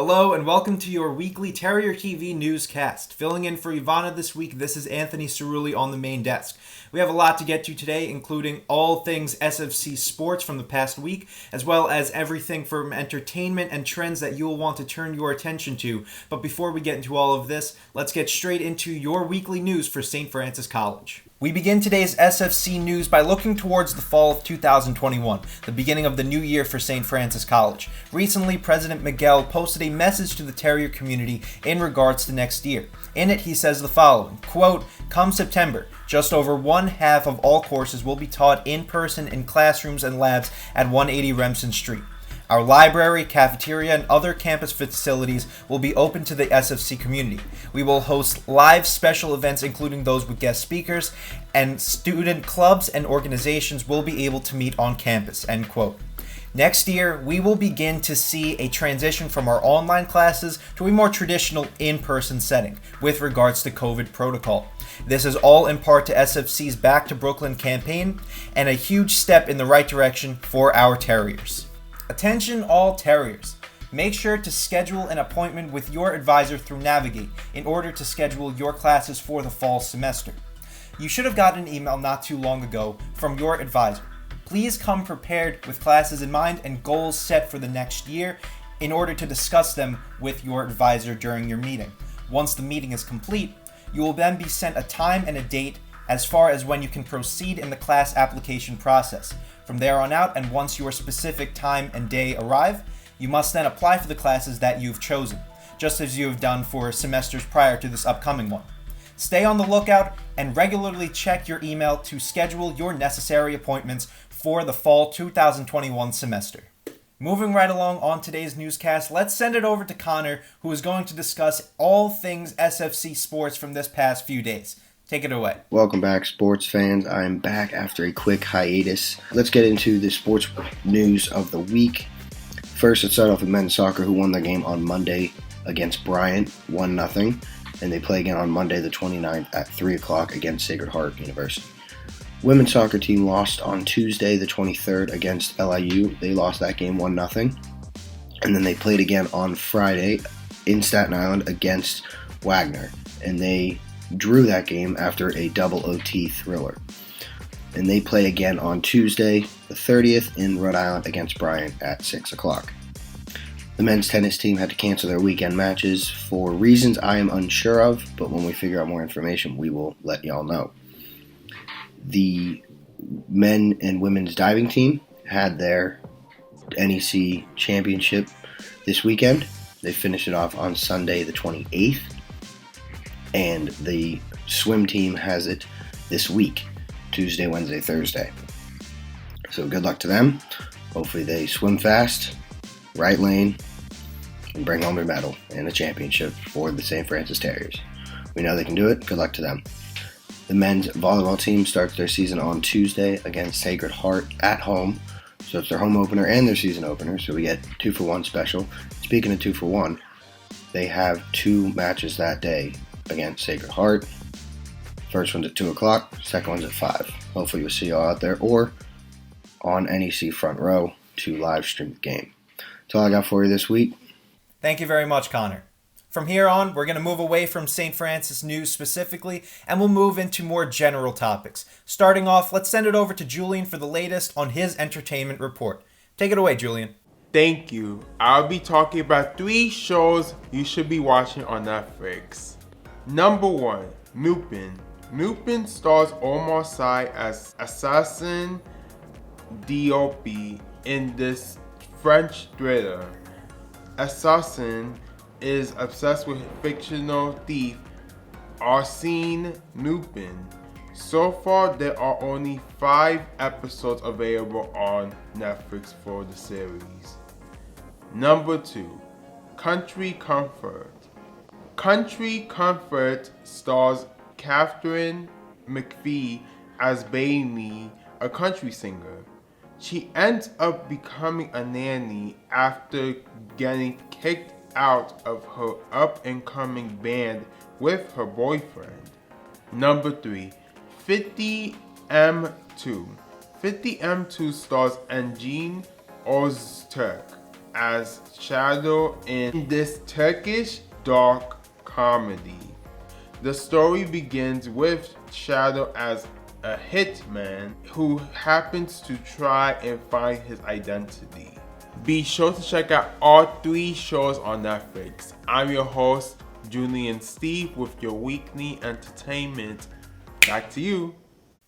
Hello and welcome to your weekly Terrier TV newscast. Filling in for Ivana this week, this is Anthony Cerulli on the main desk. We have a lot to get to today, including all things SFC sports from the past week, as well as everything from entertainment and trends that you'll want to turn your attention to. But before we get into all of this, let's get straight into your weekly news for St. Francis College. We begin today's SFC news by looking towards the fall of 2021, the beginning of the new year for St. Francis College. Recently, President Miguel posted a message to the Terrier community in regards to next year. In it, he says the following, quote, "Come September, just over one half of all courses will be taught in person in classrooms and labs at 180 Remsen Street. Our library, cafeteria, and other campus facilities will be open to the SFC community. We will host live special events, including those with guest speakers, and student clubs and organizations will be able to meet on campus," end quote. Next year, we will begin to see a transition from our online classes to a more traditional in-person setting with regards to COVID protocol. This is all in part to SFC's Back to Brooklyn campaign and a huge step in the right direction for our Terriers. Attention all Terriers. Make sure to schedule an appointment with your advisor through Navigate in order to schedule your classes for the fall semester. You should have gotten an email not too long ago from your advisor. Please come prepared with classes in mind and goals set for the next year in order to discuss them with your advisor during your meeting. Once the meeting is complete, you will then be sent a time and a date as far as when you can proceed in the class application process. From there on out, and once your specific time and day arrive, you must then apply for the classes that you've chosen, just as you have done for semesters prior to this upcoming one. Stay on the lookout and regularly check your email to schedule your necessary appointments for the fall 2021 semester. Moving right along on today's newscast, let's send it over to Connor, who is going to discuss all things SFC sports from this past few days. Take it away. Welcome back, sports fans. I'm back after a quick hiatus. Let's get into the sports news of the week. First, let's start off with men's soccer, who won their game on Monday against Bryant, 1-0, and they play again on Monday the 29th at 3 o'clock against Sacred Heart University. Women's soccer team lost on Tuesday the 23rd against LIU. They lost that game 1-0, and then they played again on Friday in Staten Island against Wagner, and they drew that game after a double OT thriller. And they play again on Tuesday, the 30th, in Rhode Island against Bryant at 6 o'clock. The men's tennis team had to cancel their weekend matches for reasons I am unsure of, but when we figure out more information, we will let y'all know. The men and women's diving team had their NEC championship this weekend. They finished it off on Sunday, the 28th. And the swim team has it this week, Tuesday, Wednesday, Thursday. So good luck to them. Hopefully they swim fast, right lane, and bring home a medal and a championship for the St. Francis Terriers. We know they can do it. Good luck to them. The men's volleyball team starts their season on Tuesday against Sacred Heart at home. So it's their home opener and their season opener, so we get 2-for-1 special. Speaking of 2-for-1, they have 2 matches that day against Sacred Heart. First one's at 2 o'clock, second one's at 5. Hopefully we'll see y'all out there or on NEC Front Row to live stream the game. That's all I got for you this week. Thank you very much, Connor. From here on, we're going to move away from St. Francis news specifically, and we'll move into more general topics. Starting off, let's send it over to Julian for the latest on his entertainment report. Take it away, Julian. Thank you. I'll be talking about 3 shows you should be watching on Netflix. Number 1, Lupin. Lupin stars Omar Sy as assassin Diop in this French thriller. Assassin is obsessed with fictional thief Arsène Lupin. So far, there are only 5 episodes available on Netflix for the series. Number 2, Country Comfort. Country Comfort stars Catherine McPhee as Bailey, a country singer. She ends up becoming a nanny after getting kicked out of her up-and-coming band with her boyfriend. Number 3, 50M2. 50M2 stars Engin Ozturk as Shadow in this Turkish dark comedy. The story begins with Shadow as a hitman who happens to try and find his identity. Be sure to check out all 3 shows on Netflix. I'm your host, Julian Steve, with your weekly entertainment. Back to you.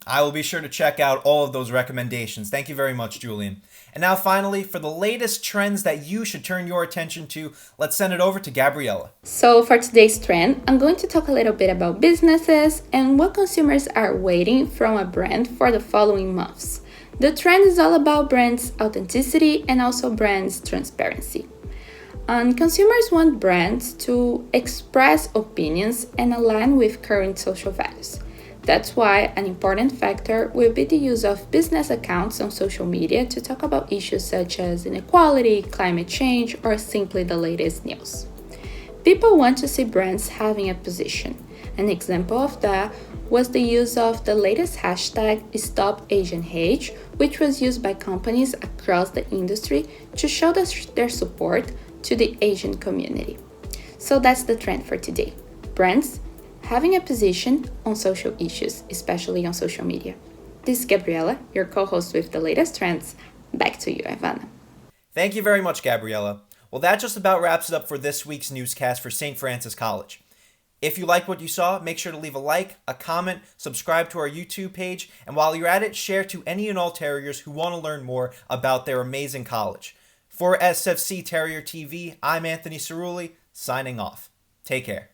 I will be sure to check out all of those recommendations. Thank you very much, Julian. And now finally, for the latest trends that you should turn your attention to, let's send it over to Gabriella. So for today's trend, I'm going to talk a little bit about businesses and what consumers are waiting from a brand for the following months. The trend is all about brands' authenticity and also brands' transparency. And consumers want brands to express opinions and align with current social values. That's why an important factor will be the use of business accounts on social media to talk about issues such as inequality, climate change, or simply the latest news. People want to see brands having a position. An example of that was the use of the latest hashtag #StopAsianHate, which was used by companies across the industry to show their support to the Asian community. So that's the trend for today. Brands having a position on social issues, especially on social media. This is Gabriella, your co-host with the latest trends. Back to you, Ivana. Thank you very much, Gabriella. Well, that just about wraps it up for this week's newscast for St. Francis College. If you liked what you saw, make sure to leave a like, a comment, subscribe to our YouTube page, and while you're at it, share to any and all Terriers who want to learn more about their amazing college. For SFC Terrier TV, I'm Anthony Cerulli, signing off. Take care.